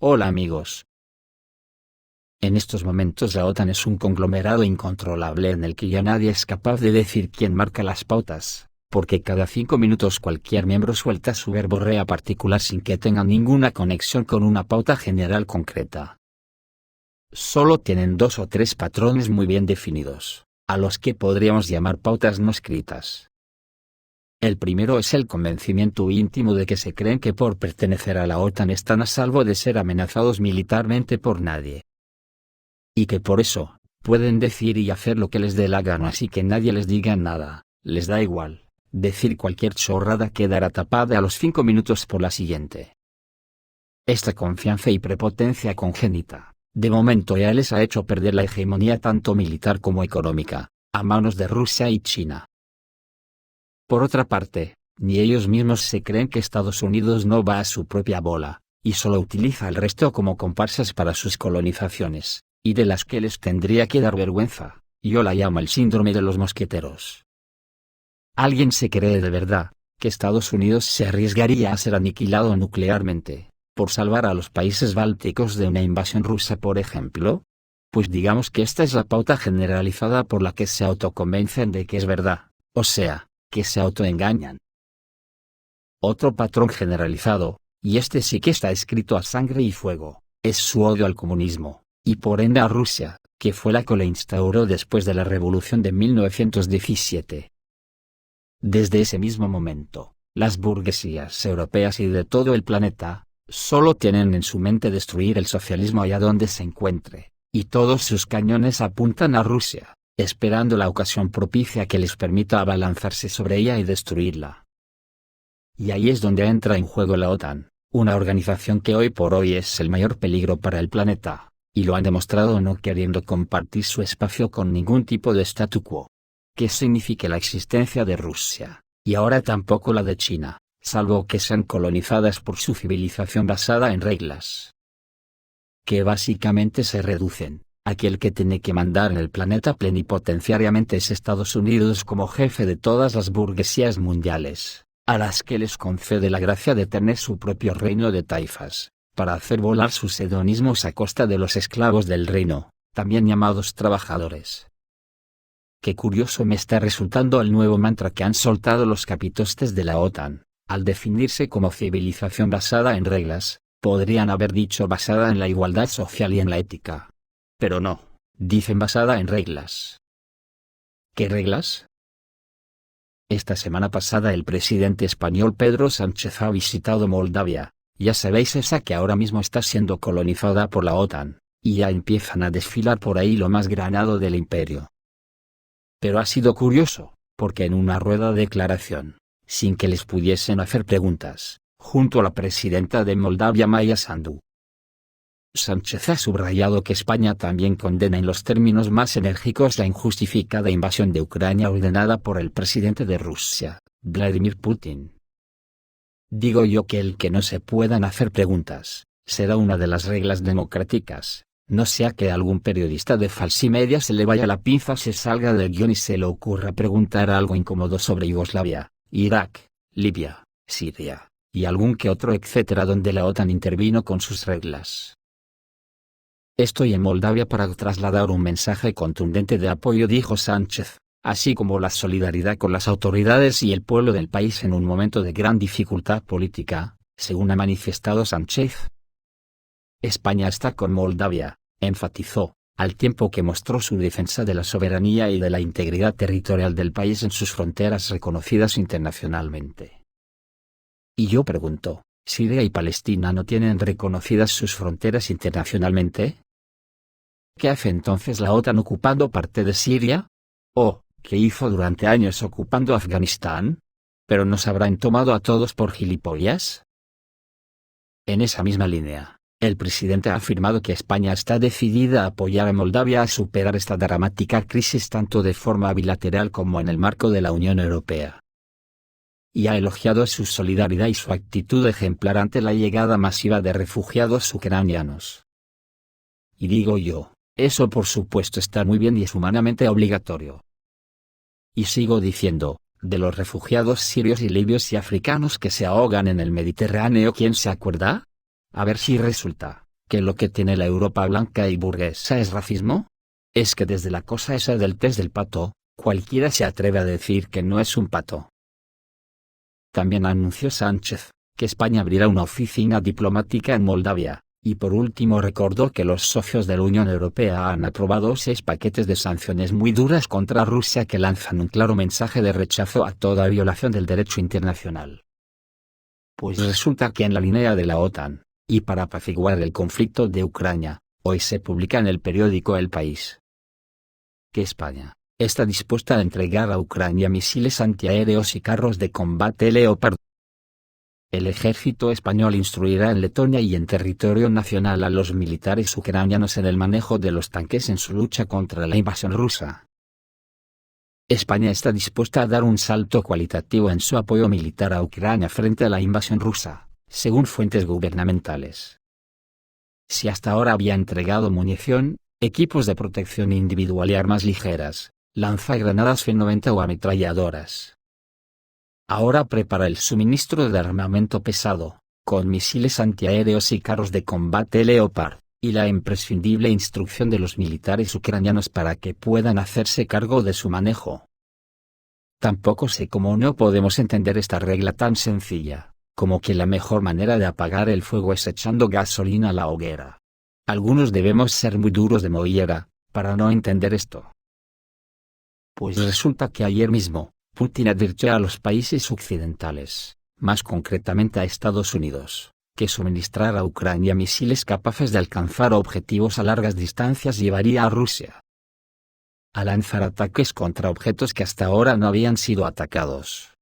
Hola amigos. En estos momentos la OTAN es un conglomerado incontrolable en el que ya nadie es capaz de decir quién marca las pautas, porque cada 5 minutos cualquier miembro suelta su verborrea particular sin que tenga ninguna conexión con una pauta general concreta. Solo tienen 2 o 3 patrones muy bien definidos, a los que podríamos llamar pautas no escritas. El primero es el convencimiento íntimo de que se creen que por pertenecer a la OTAN están a salvo de ser amenazados militarmente por nadie. Y que por eso, pueden decir y hacer lo que les dé la gana así que nadie les diga nada, les da igual, decir cualquier chorrada quedará tapada a los 5 minutos por la siguiente. Esta confianza y prepotencia congénita, de momento ya les ha hecho perder la hegemonía tanto militar como económica, a manos de Rusia y China. Por otra parte, ni ellos mismos se creen que Estados Unidos no va a su propia bola, y solo utiliza al resto como comparsas para sus colonizaciones, y de las que les tendría que dar vergüenza. Yo la llamo el síndrome de los mosqueteros. ¿Alguien se cree de verdad que Estados Unidos se arriesgaría a ser aniquilado nuclearmente, por salvar a los países bálticos de una invasión rusa por ejemplo? Pues digamos que esta es la pauta generalizada por la que se autoconvencen de que es verdad, o sea, que se autoengañan. Otro patrón generalizado, y este sí que está escrito a sangre y fuego, es su odio al comunismo, y por ende a Rusia, que fue la que lo instauró después de la Revolución de 1917. Desde ese mismo momento, las burguesías europeas y de todo el planeta, solo tienen en su mente destruir el socialismo allá donde se encuentre, y todos sus cañones apuntan a Rusia, esperando la ocasión propicia que les permita abalanzarse sobre ella y destruirla. Y ahí es donde entra en juego la OTAN, una organización que hoy por hoy es el mayor peligro para el planeta, y lo han demostrado no queriendo compartir su espacio con ningún tipo de statu quo. Que signifique la existencia de Rusia, y ahora tampoco la de China, salvo que sean colonizadas por su civilización basada en reglas. Que básicamente se reducen. Aquel que tiene que mandar en el planeta plenipotenciariamente es Estados Unidos como jefe de todas las burguesías mundiales, a las que les concede la gracia de tener su propio reino de taifas, para hacer volar sus hedonismos a costa de los esclavos del reino, también llamados trabajadores. Qué curioso me está resultando el nuevo mantra que han soltado los capitostes de la OTAN, al definirse como civilización basada en reglas, podrían haber dicho basada en la igualdad social y en la ética. Pero no, dicen basada en reglas. ¿Qué reglas? Esta semana pasada el presidente español Pedro Sánchez ha visitado Moldavia, ya sabéis esa que ahora mismo está siendo colonizada por la OTAN, y ya empiezan a desfilar por ahí lo más granado del imperio. Pero ha sido curioso, porque en una rueda de declaración, sin que les pudiesen hacer preguntas, junto a la presidenta de Moldavia Maya Sandu, Sánchez ha subrayado que España también condena en los términos más enérgicos la injustificada invasión de Ucrania ordenada por el presidente de Rusia, Vladimir Putin. Digo yo que el que no se puedan hacer preguntas, será una de las reglas democráticas, no sea que a algún periodista de falsimedia se le vaya la pinza, se salga del guión y se le ocurra preguntar algo incómodo sobre Yugoslavia, Irak, Libia, Siria, y algún que otro etcétera donde la OTAN intervino con sus reglas. Estoy en Moldavia para trasladar un mensaje contundente de apoyo, dijo Sánchez, así como la solidaridad con las autoridades y el pueblo del país en un momento de gran dificultad política, según ha manifestado Sánchez. España está con Moldavia, enfatizó, al tiempo que mostró su defensa de la soberanía y de la integridad territorial del país en sus fronteras reconocidas internacionalmente. Y yo pregunto, ¿Siria y Palestina no tienen reconocidas sus fronteras internacionalmente? ¿Qué hace entonces la OTAN ocupando parte de Siria? ¿O, qué hizo durante años ocupando Afganistán? ¿Pero nos habrán tomado a todos por gilipollas? En esa misma línea, el presidente ha afirmado que España está decidida a apoyar a Moldavia a superar esta dramática crisis tanto de forma bilateral como en el marco de la Unión Europea. Y ha elogiado su solidaridad y su actitud ejemplar ante la llegada masiva de refugiados ucranianos. Y digo yo, eso por supuesto está muy bien y es humanamente obligatorio. Y sigo diciendo, de los refugiados sirios y libios y africanos que se ahogan en el Mediterráneo, ¿quién se acuerda? A ver si resulta, ¿Que lo que tiene la Europa blanca y burguesa es racismo? Es que desde la cosa esa del test del pato, cualquiera se atreve a decir que no es un pato. También anunció Sánchez que España abrirá una oficina diplomática en Moldavia, y por último recordó que los socios de la Unión Europea han aprobado 6 paquetes de sanciones muy duras contra Rusia que lanzan un claro mensaje de rechazo a toda violación del derecho internacional. Pues resulta que en la línea de la OTAN, y para apaciguar el conflicto de Ucrania, hoy se publica en el periódico El País que España está dispuesta a entregar a Ucrania misiles antiaéreos y carros de combate Leopard. El ejército español instruirá en Letonia y en territorio nacional a los militares ucranianos en el manejo de los tanques en su lucha contra la invasión rusa. España está dispuesta a dar un salto cualitativo en su apoyo militar a Ucrania frente a la invasión rusa, según fuentes gubernamentales. Si hasta ahora había entregado munición, equipos de protección individual y armas ligeras, lanzagranadas F-90 o ametralladoras, ahora prepara el suministro de armamento pesado, con misiles antiaéreos y carros de combate Leopard, y la imprescindible instrucción de los militares ucranianos para que puedan hacerse cargo de su manejo. Tampoco sé cómo no podemos entender esta regla tan sencilla, como que la mejor manera de apagar el fuego es echando gasolina a la hoguera. Algunos debemos ser muy duros de mollera, para no entender esto. Pues resulta que ayer mismo, Putin advirtió a los países occidentales, más concretamente a Estados Unidos, que suministrar a Ucrania misiles capaces de alcanzar objetivos a largas distancias llevaría a Rusia a lanzar ataques contra objetos que hasta ahora no habían sido atacados.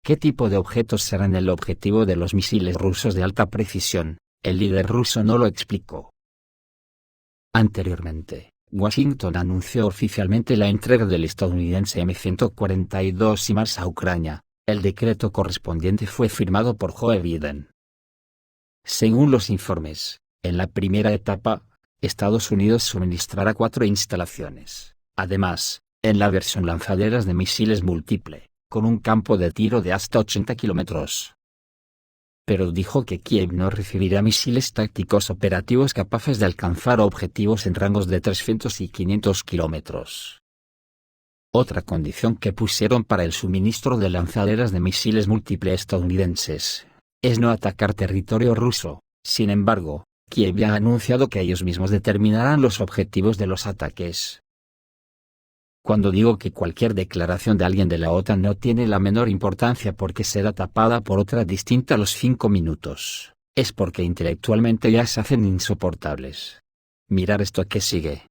¿Qué tipo de objetos serán el objetivo de los misiles rusos de alta precisión? El líder ruso no lo explicó. Anteriormente, Washington anunció oficialmente la entrega del estadounidense M142 HIMARS a Ucrania. El decreto correspondiente fue firmado por Joe Biden. Según los informes, en la primera etapa, Estados Unidos suministrará 4 instalaciones. Además, en la versión lanzaderas de misiles múltiple, con un campo de tiro de hasta 80 kilómetros. Pero dijo que Kiev no recibirá misiles tácticos operativos capaces de alcanzar objetivos en rangos de 300 y 500 kilómetros. Otra condición que pusieron para el suministro de lanzaderas de misiles múltiple estadounidenses es no atacar territorio ruso. Sin embargo, Kiev ya ha anunciado que ellos mismos determinarán los objetivos de los ataques. Cuando digo que cualquier declaración de alguien de la OTAN no tiene la menor importancia porque será tapada por otra distinta a los 5 minutos, es porque intelectualmente ya se hacen insoportables. Mirar esto que sigue.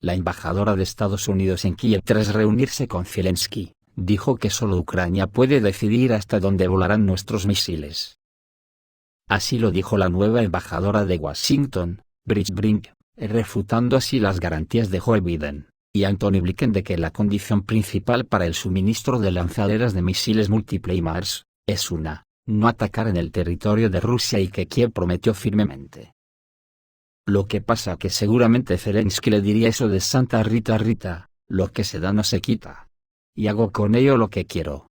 La embajadora de Estados Unidos en Kiev, tras reunirse con Zelensky, dijo que solo Ucrania puede decidir hasta dónde volarán nuestros misiles. Así lo dijo la nueva embajadora de Washington, Brit Brink, refutando así las garantías de Joe Biden y Antony Blinken de que la condición principal para el suministro de lanzaderas de misiles múltiple HIMARS es no atacar en el territorio de Rusia y que Kiev prometió firmemente. Lo que pasa que seguramente Zelensky le diría eso de Santa Rita, lo que se da no se quita. Y hago con ello lo que quiero.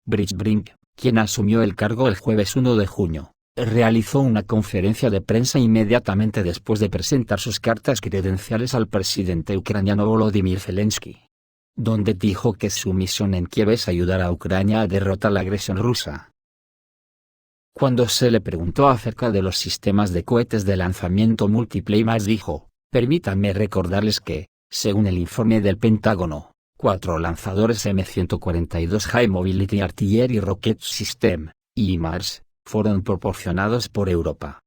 Brit Brink, quien asumió el cargo el jueves 1 de junio, realizó una conferencia de prensa inmediatamente después de presentar sus cartas credenciales al presidente ucraniano Volodymyr Zelensky, donde dijo que su misión en Kiev es ayudar a Ucrania a derrotar la agresión rusa. Cuando se le preguntó acerca de los sistemas de cohetes de lanzamiento múltiple HIMARS dijo, permítanme recordarles que, según el informe del Pentágono, 4 lanzadores M142 High Mobility Artillery Rocket System, HIMARS, fueron proporcionados por Europa.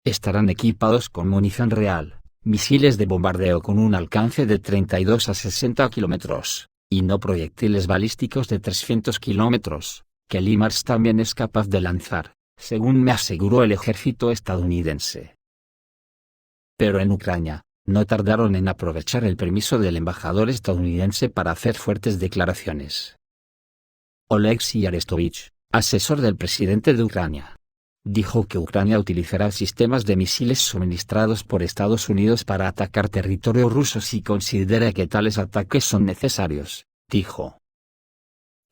Estarán equipados con munición real, misiles de bombardeo con un alcance de 32 a 60 kilómetros, y no proyectiles balísticos de 300 kilómetros, que el HIMARS también es capaz de lanzar, según me aseguró el ejército estadounidense. Pero en Ucrania, no tardaron en aprovechar el permiso del embajador estadounidense para hacer fuertes declaraciones. Oleksiy Arestovich, asesor del presidente de Ucrania, dijo que Ucrania utilizará sistemas de misiles suministrados por Estados Unidos para atacar territorio ruso si considera que tales ataques son necesarios, dijo.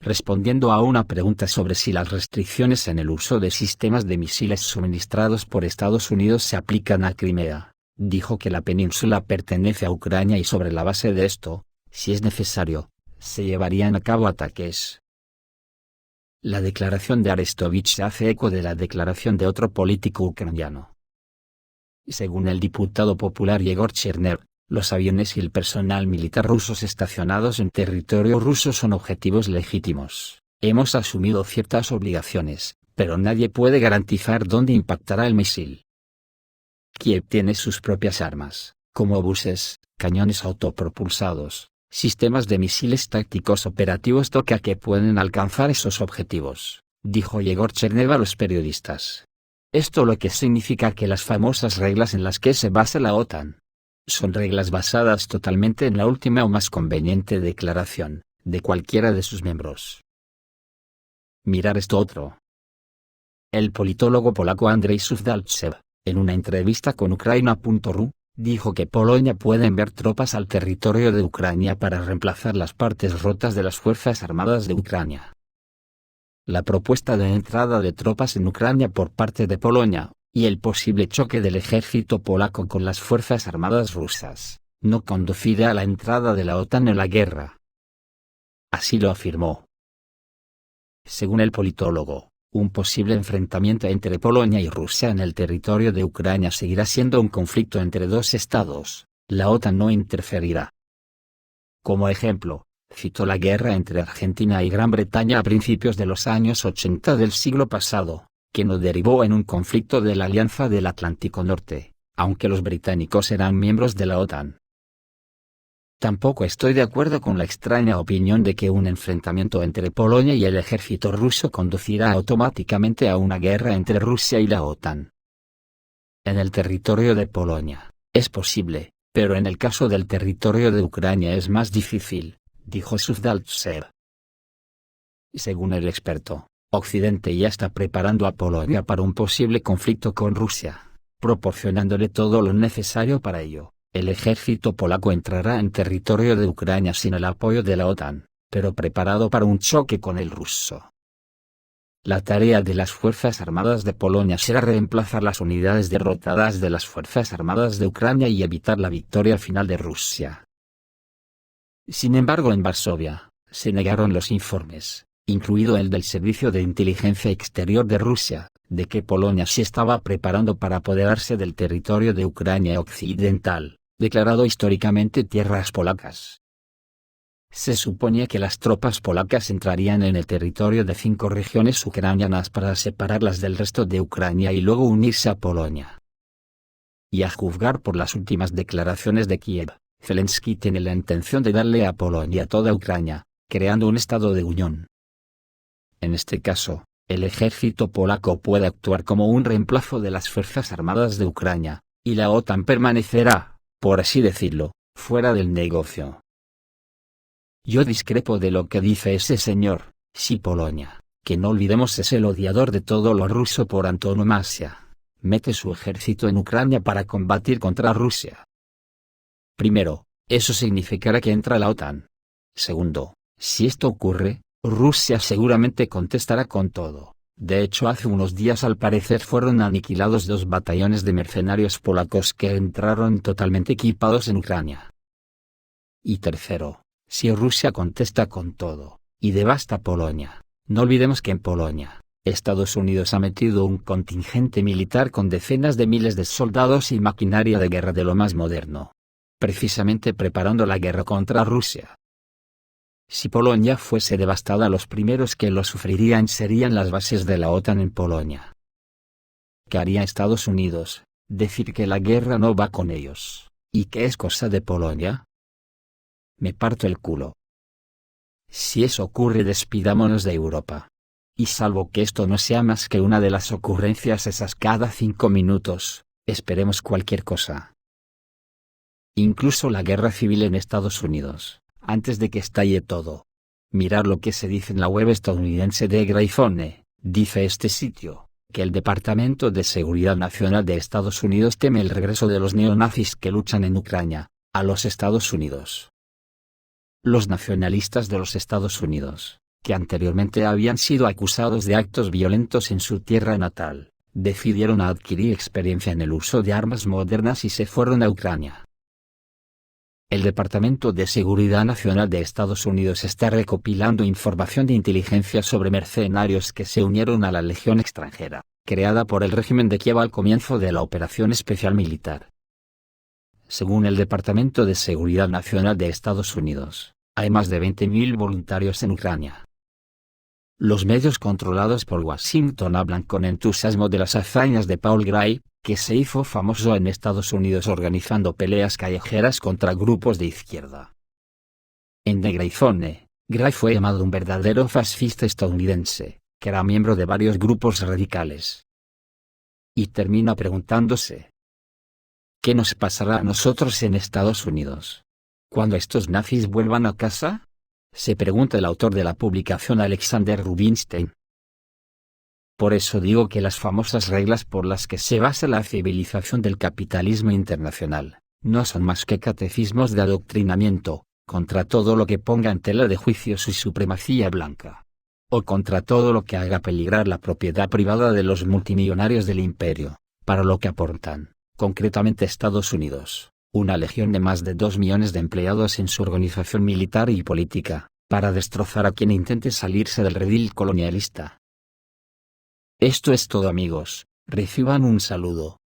respondiendo a una pregunta sobre si las restricciones en el uso de sistemas de misiles suministrados por Estados Unidos se aplican a Crimea, dijo que la península pertenece a Ucrania y sobre la base de esto, si es necesario, se llevarían a cabo ataques. La declaración de Arestovich se hace eco de la declaración de otro político ucraniano. Según el diputado popular Yegor Chernev, los aviones y el personal militar rusos estacionados en territorio ruso son objetivos legítimos. Hemos asumido ciertas obligaciones, pero nadie puede garantizar dónde impactará el misil. Kiev tiene sus propias armas, como obuses, cañones autopropulsados, sistemas de misiles tácticos operativos Toka que pueden alcanzar esos objetivos, dijo Yegor Chernev a los periodistas. Esto lo que significa que las famosas reglas en las que se basa la OTAN son reglas basadas totalmente en la última o más conveniente declaración de cualquiera de sus miembros. Mirar esto otro. El politólogo polaco Andrzej Suwałczyk, en una entrevista con Ukraina.ru, dijo que Polonia puede enviar tropas al territorio de Ucrania para reemplazar las partes rotas de las Fuerzas Armadas de Ucrania. La propuesta de entrada de tropas en Ucrania por parte de Polonia, y el posible choque del ejército polaco con las Fuerzas Armadas rusas, no conducirá a la entrada de la OTAN en la guerra. Así lo afirmó. Según el politólogo, un posible enfrentamiento entre Polonia y Rusia en el territorio de Ucrania seguirá siendo un conflicto entre dos estados, la OTAN no interferirá. Como ejemplo, citó la guerra entre Argentina y Gran Bretaña a principios de los años 80 del siglo pasado, que no derivó en un conflicto de la Alianza del Atlántico Norte, aunque los británicos eran miembros de la OTAN. Tampoco estoy de acuerdo con la extraña opinión de que un enfrentamiento entre Polonia y el ejército ruso conducirá automáticamente a una guerra entre Rusia y la OTAN. En el territorio de Polonia, es posible, pero en el caso del territorio de Ucrania es más difícil, dijo Suwałczyk. Según el experto, Occidente ya está preparando a Polonia para un posible conflicto con Rusia, proporcionándole todo lo necesario para ello. El ejército polaco entrará en territorio de Ucrania sin el apoyo de la OTAN, pero preparado para un choque con el ruso. La tarea de las Fuerzas Armadas de Polonia será reemplazar las unidades derrotadas de las Fuerzas Armadas de Ucrania y evitar la victoria final de Rusia. Sin embargo, en Varsovia, se negaron los informes, incluido el del Servicio de Inteligencia Exterior de Rusia, de que Polonia se estaba preparando para apoderarse del territorio de Ucrania occidental, declarado históricamente tierras polacas. Se suponía que las tropas polacas entrarían en el territorio de 5 regiones ucranianas para separarlas del resto de Ucrania y luego unirse a Polonia. Y a juzgar por las últimas declaraciones de Kiev, Zelensky tiene la intención de darle a Polonia toda Ucrania, creando un estado de unión. En este caso, el ejército polaco puede actuar como un reemplazo de las Fuerzas Armadas de Ucrania, y la OTAN permanecerá, por así decirlo, fuera del negocio. Yo discrepo de lo que dice ese señor. Si Polonia, que no olvidemos es el odiador de todo lo ruso por antonomasia, mete su ejército en Ucrania para combatir contra Rusia. Primero, eso significará que entra la OTAN. Segundo, si esto ocurre, Rusia seguramente contestará con todo. De hecho, hace unos días al parecer fueron aniquilados 2 batallones de mercenarios polacos que entraron totalmente equipados en Ucrania. Y tercero, si Rusia contesta con todo, y devasta Polonia, no olvidemos que en Polonia, Estados Unidos ha metido un contingente militar con decenas de miles de soldados y maquinaria de guerra de lo más moderno, precisamente preparando la guerra contra Rusia. Si Polonia fuese devastada, los primeros que lo sufrirían serían las bases de la OTAN en Polonia. ¿Qué haría Estados Unidos? Decir que la guerra no va con ellos, y que es cosa de Polonia. Me parto el culo. Si eso ocurre, despidámonos de Europa. Y salvo que esto no sea más que una de las ocurrencias esas cada 5 minutos, esperemos cualquier cosa. Incluso la guerra civil en Estados Unidos, antes de que estalle todo. Mirar lo que se dice en la web estadounidense de Grayfone, dice este sitio, que el Departamento de Seguridad Nacional de Estados Unidos teme el regreso de los neonazis que luchan en Ucrania, a los Estados Unidos. Los nacionalistas de los Estados Unidos, que anteriormente habían sido acusados de actos violentos en su tierra natal, decidieron adquirir experiencia en el uso de armas modernas y se fueron a Ucrania. El Departamento de Seguridad Nacional de Estados Unidos está recopilando información de inteligencia sobre mercenarios que se unieron a la Legión extranjera, creada por el régimen de Kiev al comienzo de la operación especial militar. Según el Departamento de Seguridad Nacional de Estados Unidos, hay más de 20.000 voluntarios en Ucrania. Los medios controlados por Washington hablan con entusiasmo de las hazañas de Paul Gray, que se hizo famoso en Estados Unidos organizando peleas callejeras contra grupos de izquierda. En The Greyzone, Gray fue llamado un verdadero fascista estadounidense, que era miembro de varios grupos radicales. Y termina preguntándose: ¿qué nos pasará a nosotros en Estados Unidos cuando estos nazis vuelvan a casa? Se pregunta el autor de la publicación Alexander Rubinstein. Por eso digo que las famosas reglas por las que se basa la civilización del capitalismo internacional, no son más que catecismos de adoctrinamiento, contra todo lo que ponga en tela de juicio su supremacía blanca. O contra todo lo que haga peligrar la propiedad privada de los multimillonarios del imperio, para lo que aportan, concretamente Estados Unidos, una legión de más de 2 millones de empleados en su organización militar y política, para destrozar a quien intente salirse del redil colonialista. Esto es todo, amigos, reciban un saludo.